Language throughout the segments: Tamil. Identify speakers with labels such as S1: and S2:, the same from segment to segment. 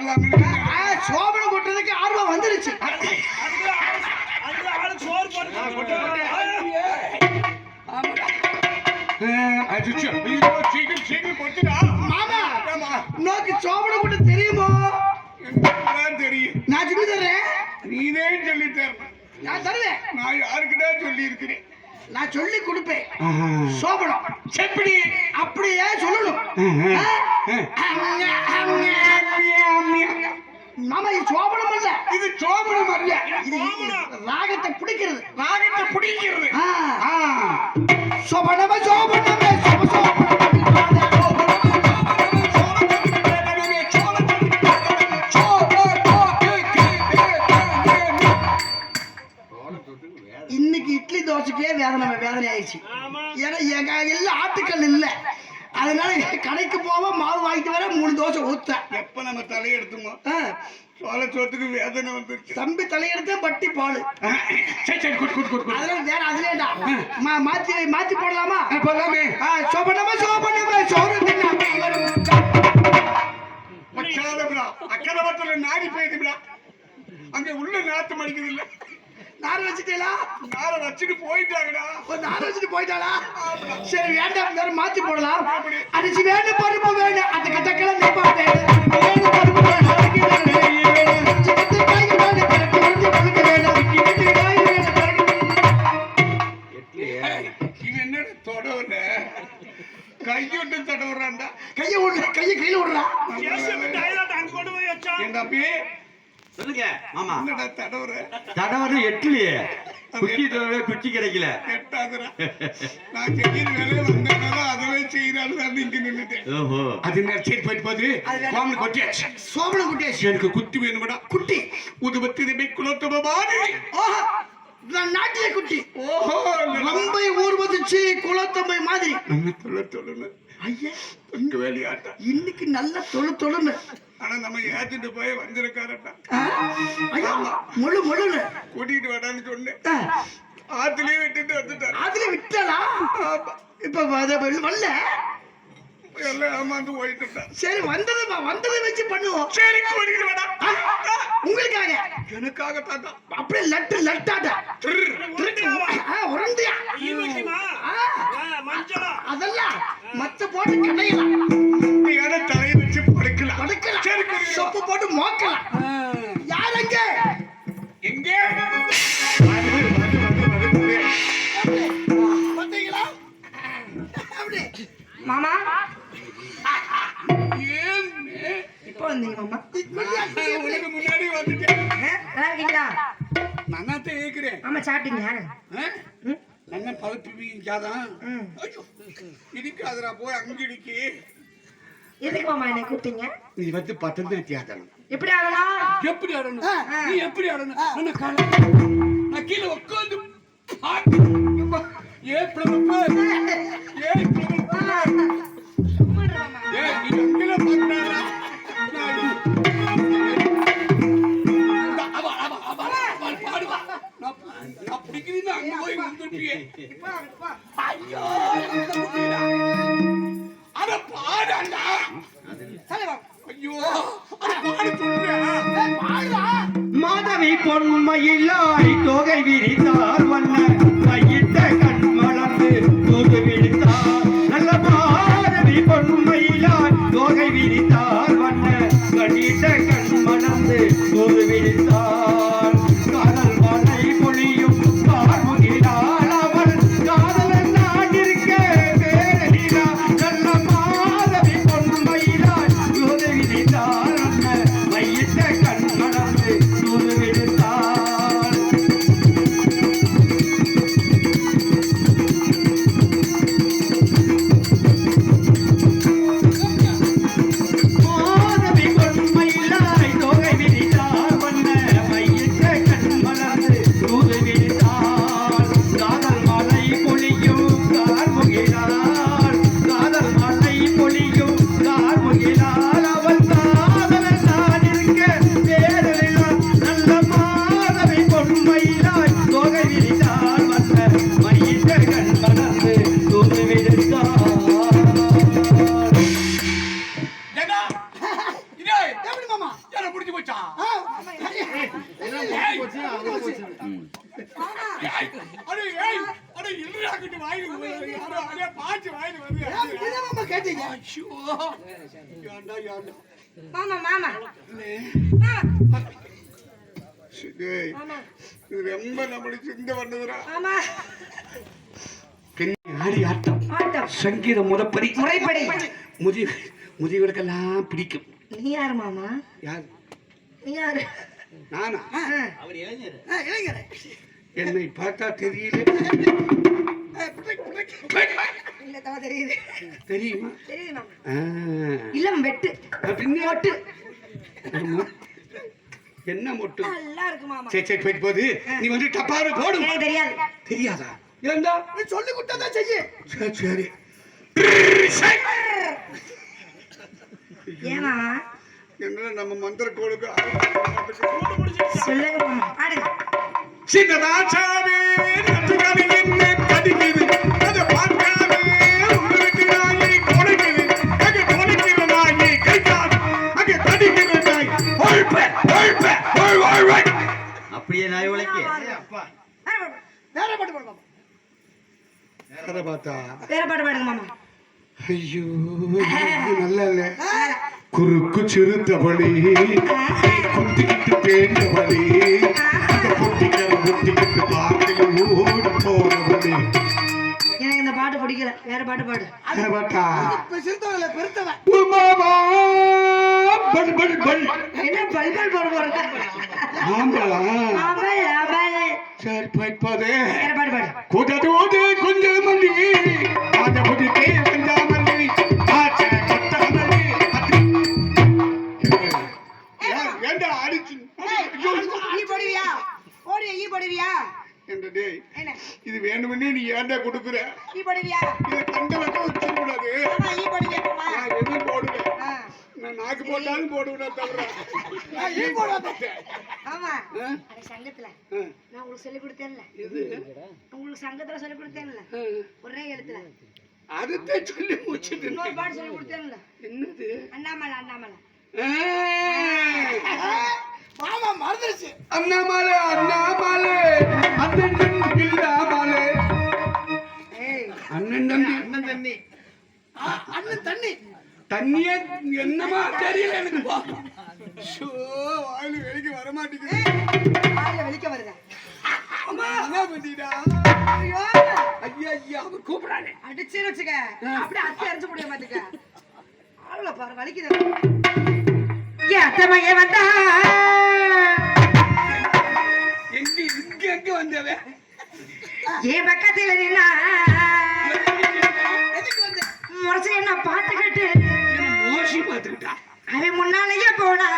S1: போடலாம்னு
S2: சோபனம் கொட்டுறதுக்கு ஆர்வம் வந்துருச்சு.
S1: சீக்கிரம் சீக்கிரம் போச்சுடா.
S2: மாமா நோக்கு சோபனம் கொட்ட தெரியுமோ?
S1: தெரியும்.
S2: நான் சொல்லி தர்றேன்.
S1: நீனே சொல்லித்தர.
S2: நான் தருவேன்.
S1: நான் யாருக்கிட்ட சொல்லி இருக்கிறேன்.
S2: நான் சொல்லி கொடுப்பேன். சோபனம்
S1: எப்படி
S2: அப்படியே சொல்லணும். மாமா இது சோபனம் அல்ல.
S1: இது சோபனம் அல்ல.
S2: இது ராகத்தை பிடிக்கிறது.
S1: ராகத்தை பிடிக்கிறது.
S2: சோபனமே சோபனமே சோபனம். இன்னைக்கு இட்லி தோசைக்கே வேதனை ஆயிடுச்சு. ஏன்னா எங்க எல்லாம் ஆட்டுக்கல் இல்ல. அதனால கடைக்கு போவ மாவு வாங்கிட்டு வர 3 தோசை ஊத்த.
S1: எப்ப நம்ம தலையெடுத்துமோ சோள சோத்துக்கு வேதனை வந்துருச்சு.
S2: தம்பி தலையெடுத்து பட்டி பால். அதனால வேற அதுலேடா மாத்தி போடலாமா?
S1: போடலாமே.
S2: சோபனமா சோபனமா சோறு
S1: அக்கரவத்துல நாடி போயிடுடா. அங்க உள்ள நாத்து மடிக்கிறது இல்ல.
S2: நார வச்சுட்டீங்களா?
S1: நார வச்சுட்டு போயிட்டாங்கடா.
S2: நார வச்சுட்டு போயிட்டாளா? சரி வேண்டாம், வேற மாத்தி போடலாம். அரிசி வேணும், பருப்பு வேணும், அந்த கட்டக்கல நெப்பா வேணும், வேணும் பருப்பு வேணும்,
S1: இவன் என்ன தொடவுல கையோட்டு தடவுறான்டா.
S2: கையை கையில விடுறா.
S1: என் தம்பி
S3: சொல்லுங்க மாமா.
S1: என்னடா தடவுற?
S3: தடவர எட்லியே குச்சி கிடைக்கல.
S1: எட்டாதுரா. நான் செய்கிற வேலையை வந்தனால அதுவே செய்யறாள் இங்க நின்னுட்டேன்.
S3: ஓஹோ
S1: அது சரி போயிட்டு போகுது. கோமன் கொட்டியாச்சு.
S2: சோபனம் கொட்டியாச்சு.
S1: எனக்கு குட்டி வேணுமடா.
S2: குட்டி
S1: உதுபத்தி தம்பி குலோத்தம பாடி.
S2: ஓஹோ நான் நாட்டிய குட்டி.
S1: ஓஹோ
S2: ரம்பை ஊர்வதிச்சு குலத்தம்பை மாதிரி.
S1: நம்ம தொழு
S2: ஐயா
S1: இங்க வேலையாட்டா.
S2: இன்னைக்கு நல்ல தொழுன்னு.
S1: ஆனா நம்ம ஏத்திட்டு போய் வந்திருக்காரட்டா.
S2: முழுன்னு
S1: கூட்டிட்டு வாடான்னு சொன்னேன். ஆத்துலயே விட்டுட்டு வந்துட்டாரு.
S2: அதுல விட்டாளா? இப்ப வரல.
S1: எல்லாம் ஏமாந்து போயிட்டு.
S2: சரி வந்ததை வச்சு பண்ணுவோம்.
S1: சரி கூட்டிட்டு வாடா.
S2: உங்களுக்காக
S1: எனக்காக தாத்தா.
S2: அப்படியே லட்டாட்டா உருண்டியா அதெல்லாம் மத்த போட்டு கடையலாம்.
S1: தலையை வச்சு படுக்கலாம். சரி
S2: சொப்பு போட்டு மோக்கலாம். யார் அங்க
S1: எங்க
S2: பாத்தீங்களா? அப்படி
S4: மாமா
S2: இப்ப வந்தீங்க மாமா.
S1: உனக்கு முன்னாடி வந்துட்டேன்.
S4: நல்லா இருக்கீங்களா?
S1: நான் கேக்குறேன்.
S4: ஆமா சாப்பிட்டீங்க?
S1: நல்லா பழுப்பிக்காதான். இடிக்காதரா போய் அங்க இடிக்கு.
S4: எதுக்கு மாமா என்னை கூப்பிட்டீங்க?
S1: நீ வந்து பத்தந்தான் ஆடணும்.
S4: எப்படி ஆடணும்?
S1: எப்படி ஆடணும்? நீ எப்படி ஆடணும்? நான் கீழே உட்காந்து
S3: மாதவி பொன்மையிலாய் தொகை விரித்தார் வண்ண மையிட்ட கண் மலர்ந்து தூது விழித்தார். நல்ல மாதவி பொன்மையிலாய் தொகை விரித்தார் வண்ண கண்ணிட்ட கண் மலர்ந்து தூது விழித்தார். காதல் மழை பொழியும் பார்முகிலால் அவள் காதலன் நான் இருக்க வேறெனிலா. நல்ல மாதவி பொன்மையிலாய் தொகை விரித்தார் வண்ண மையிட்ட கண் மலர்ந்து தூது விழித்தார்.
S1: அடே ஏய் அடே இல்லடா கிட்ட வாயில வருது அடே பாச்சு வாயில வருது
S2: இதை மாமா கேட்டீங்க
S1: ஐயோ யாண்டா யாண்டா
S4: மாமா மாமா
S1: டேய் இது ரொம்ப நம்மளுக்கு சிந்த பண்ணதுடா
S4: மாமா
S2: ஆடி ஆட்டம்
S4: ஆட்டம்
S2: சங்கீதம் முறைப்படி
S4: முறைப்படி
S2: முதியவர்களுக்கெல்லாம் பிடிக்கும்.
S4: நீ யாரு மாமா
S2: யார்?
S4: நீ யாரு
S1: நானா
S2: இளைஞர்
S1: என்னை பார்த்தா தெரியல
S4: இல்ல தவ தெரியுது
S1: தெரியுமா
S4: தெரியுது மாமா
S1: ஆ.
S4: இல்லம் வெட்டு
S1: பின்ன
S4: மொட்டு
S1: என்ன மொட்டு
S4: நல்லா இருக்கு மாமா
S1: சரி சரி போயிட்டு போகுது நீ வந்து டப்பாரு போடு
S4: எனக்கு தெரியாது
S1: தெரியாதா ஏண்டா
S2: நீ சொல்லி கொடுத்தா செய்ய
S1: சரி சரி
S4: ஏன் மாமா
S1: என்ன நம்ம மந்திர கோளுக்கு
S4: சொல்லுங்க மாமா ஆடுங்க
S1: சின்னதாச்சாவே நட்டுக்காரி என்ன கடிக்குது அதை பார்க்காதே உங்களுக்கு நாயை கொலைக்குது அங்கே கொலைக்கிற நாயை கைக்காது அங்கே கடிக்கிற நாய்
S3: அப்படியே நாய் உழைக்க
S2: வேற பாட்டு பாடு மாமா
S1: அதை பார்த்தா
S4: வேற பாட்டு பாடுங்க மாமா
S1: ஐயோ நல்ல இல்ல குறுக்கு சிறுத்தபடி குத்திக்கிட்டு பேண்டபடி குத்திக்கிட்டு பாட்டில் ஓடி போனபடி
S4: எனக்கு இந்த பாட்டு பிடிக்கல வேற பாட்டு பாடு
S1: அதை பார்த்தா
S2: இப்ப சிறுத்தவங்கள பெருத்தவன்
S1: உமாமா பல் பல் பல்
S4: என்ன பல்பல் போட போறீங்க
S1: ஆம்பளா
S4: அவள் அவள்
S1: சரி போயிட்டு போதே
S4: வேற பாட்டு பாடு
S1: கூட்டத்தோடு கொஞ்சம் மல்லி ஆட்ட புதித்தே கொஞ்சம் மல்லி ஆச்ச கொட்ட மல்லி ஏண்டா அடிச்சு
S4: ஈ போடுவியா ஓடி ஈ போடுவியா
S1: என்ற டேய்
S4: என்ன
S1: இது வேணும்னே நீ ஏன்டா கொடுக்குற
S4: ஈ போடுவியா
S1: இதை கண்ட வட்டம் வச்சிடக்கூடாது
S4: ஆமா ஈ போடுவியா மாமா
S1: நான் எதுவும் போடுவேன்
S4: ஆ.
S1: நான் நாக்கு போட்டாலும் போடுவேன் தவிர
S4: ஆமா அட சங்கத்துல நான் உங்களுக்கு சொல்லி கொடுத்தேன்ல
S1: இது
S4: உங்களுக்கு சங்கத்துல சொல்லி கொடுத்தேன்ல ஒரே எழுத்துல
S1: அதுதான் சொல்லி முடிச்சுட்டு
S4: இன்னொரு பாட்டு சொல்லி கொடுத்தேன்ல
S1: என்னது
S4: அண்ணாமலை அண்ணாமலை
S2: மாமா மறந்துருச்சு
S1: அண்ணாமலை அண்ணாமலை அண்ணன் இல்லாமலே
S4: ஏய்
S1: அண்ணன் தம்பி
S2: அண்ணன் தண்ணி
S1: தண்ணியே என்னமா தெரியல எனக்கு வாயில வெளிக்கு வர மாட்டேங்குது
S4: வாயில வெளிக்க வருதா
S1: என்ன பண்ணிடா
S4: ஐயோ
S1: ஐயா ஐயா அவன் கூப்பிடானே
S4: அடிச்சு வச்சுக்க அப்படியே அத்தை அரைஞ்சு முடிய மாட்டுக்க ஆளுல பாரு வலிக்குது ஏ அத்தை மைய வந்தா
S1: எங்க வந்தவன்
S4: ஏன் பக்கத்துல நின்னா முறைச்சு என்ன பாத்துக்கிட்டு
S1: மோசி பார்த்துக்கிட்டா
S4: அவன் முன்னாலேயே போனா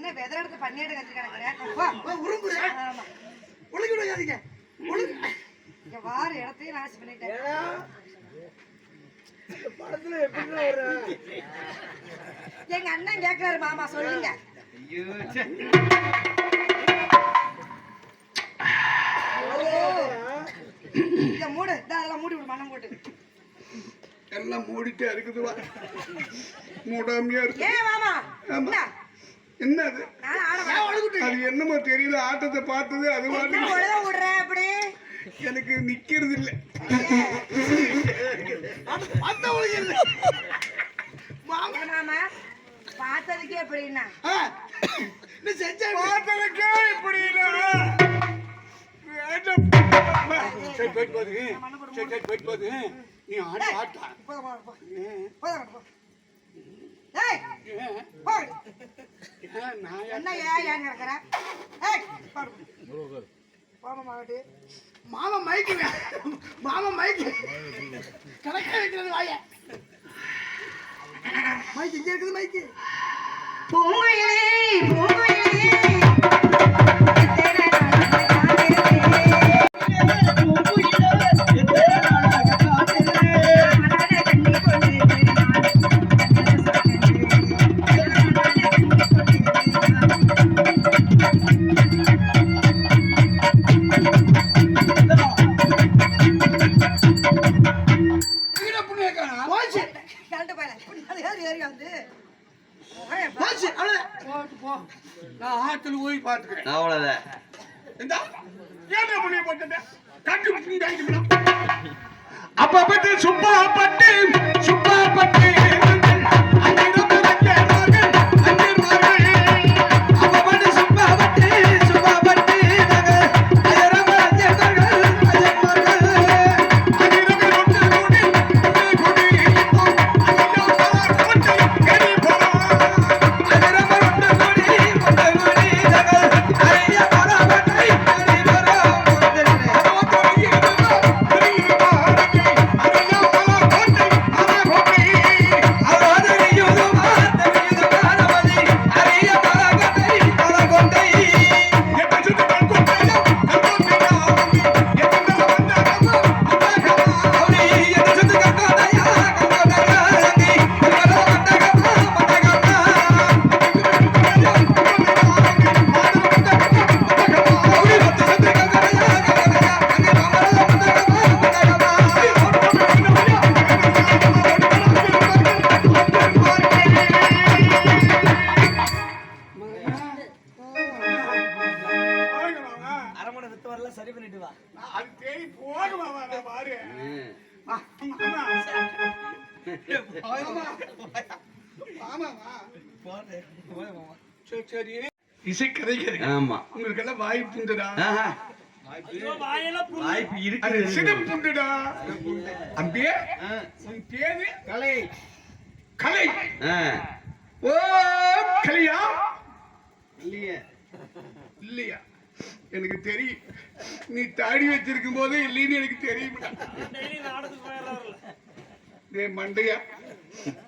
S4: என்ன வெதர் எடுத்து பண்ணிட்டு கட்டி கிடக்குற
S2: உரும்பு
S4: ஆமா
S2: ஒழுங்கு விடாதீங்க ஒழுங்கு
S4: இங்க வார இடத்தையும் நாசி பண்ணிட்டேன்
S2: படத்துல எப்படி ஒரு
S4: எங்க அண்ணன் கேக்குறாரு மாமா சொல்லுங்க
S3: ஐயோ ச்சே.
S4: இத மூடு அதெல்லாம் மூடி விடு மண்ணம் போட்டு
S1: எல்லாம் மூடிட்டே இருக்குதுவா மூடாமையா இருக்கு
S4: ஏன் மாமா
S1: ஆமா. என்ன அது
S4: நான் ஆட மாட்டேன்.
S1: அது என்னமோ தெரியல ஆட்டத்தை பார்த்தது அது
S4: என்ன
S1: மாதிரி
S4: ஒழுங்கா விடுறேன் அப்படி
S1: எனக்கு நிக்கிறது இல்ல
S2: அந்த ஒழுங்கு
S4: மாமா மாமா பார்த்ததுக்கே எப்படின்னா
S2: இன்னும் செஞ்சா
S1: பார்த்ததுக்கே இப்படி சரி போயிட்டு போகுது சரி சரி போயிட்டு போகுது நீ ஆடி ஆட்டா
S4: போதும்
S1: ஏன்?
S4: போதும் போ ஏய்
S1: ஏன்?
S4: போ
S1: ஏன் நான்
S4: என்ன ஏன் கிடக்குற ஏய் பாரு போமா மாவட்டி
S2: மாமா மைக்கு மாமா மைக்கு கணக்கா வைக்கிறது வாய மைக்கு இங்க இருக்குது மைக்கு
S4: பூங்குயிலே பூங்குயிலே
S2: போச்சு
S4: கரண்ட் போயில அது யார் ஏறி வந்து
S2: போச்சு அவ்வளவு
S1: போட்டு போ நான் ஆத்துல போய் பாத்துக்கிறேன்
S3: அவ்வளவுதான்.
S1: இந்த ஏன் புண்ணிய போட்டு கண்டு அப்ப பட்டு சுப்பா பட்டு சுப்பா பட்டு
S2: சரி பண்ணிட்டு வா
S1: அது தேடி போகமா பாரு
S3: ம்.
S1: சரி சரி இசை கதைகள்
S3: ஆமா.
S1: உங்களுக்கு எல்லாம் வாய்ப்பு உண்டுடா
S3: ஆஹா. வாய்ப்பு
S1: அது
S3: இருக்குது.
S1: சிறப்புண்டுடா அம்பியே
S3: ஆ.
S1: உன் பேரு
S2: கலை
S1: கலை
S3: ஆ.
S1: ஓ கலையா
S3: இல்லையே.
S1: இல்லையா எனக்கு தெரியும் நீ தாடி வச்சிருக்கும் போதே இல்லைன்னு எனக்கு தெரியும் மண்டையா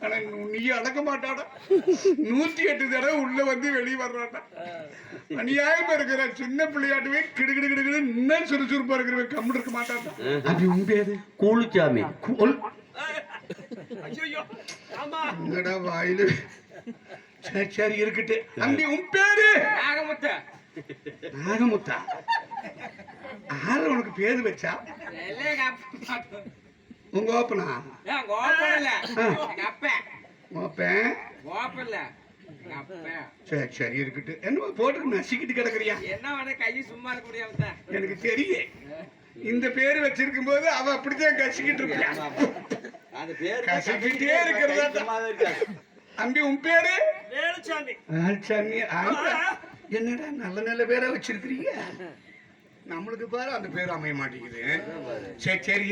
S1: ஆனா நீ அடக்க மாட்டாடா 108 தடவை உள்ள வந்து வெளியே வர்றாடா அநியாயமா இருக்கிற சின்ன பிள்ளையாட்டுவே கிடுகிடு கிடுகிடு இன்னும் சுறுசுறுப்பா இருக்கிற கம்முன்னு இருக்க மாட்டாடா அது உன் பேரு
S3: கூழுச்சாமி.
S1: என்னடா வாயில சரி சரி இருக்கட்டு அம்பி உன் பேரு
S5: நாகமுத்த
S1: நாகமுத்தா ஆறு உனக்கு பேரு வச்சா உங்க ஓப்பனா
S5: கோபம் இல்ல எங்க அப்பன்
S1: ஓப்பன்
S5: கோபம் இல்ல எங்க அப்பன்
S1: சரி சரி இருக்கட்டு என்ன போட்டு நசிக்கிட்டு கிடக்குறியா
S5: என்ன வேணா கை சும்மா இருக்க முடியாம
S1: எனக்கு தெரியும் இந்த பேரு வச்சிருக்கும் போது அவ அப்படித்தான் கசிக்கிட்டு இருப்பியா
S3: அந்த பேரு
S1: கசிக்கிட்டே இருக்கிறதா
S3: சும்மாவே இருக்காது.
S1: அம்பி உன் பேரு
S5: வேலுச்சாமி
S1: ஆச்சாமி என்னடா நல்ல நல்ல பேரை வச்சிருக்கிறீங்க நம்மளுக்கு பாரு அந்த பேர் அமைய மாட்டேங்குது சரி சரி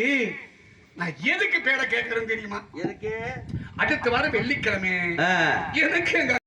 S1: நான் எதுக்கு பேரை கேட்கறேன்னு தெரியுமா
S3: எதுக்கு?
S1: அடுத்த வாரம் வெள்ளிக்கிழமை
S3: ஆ.
S1: எனக்கு எங்க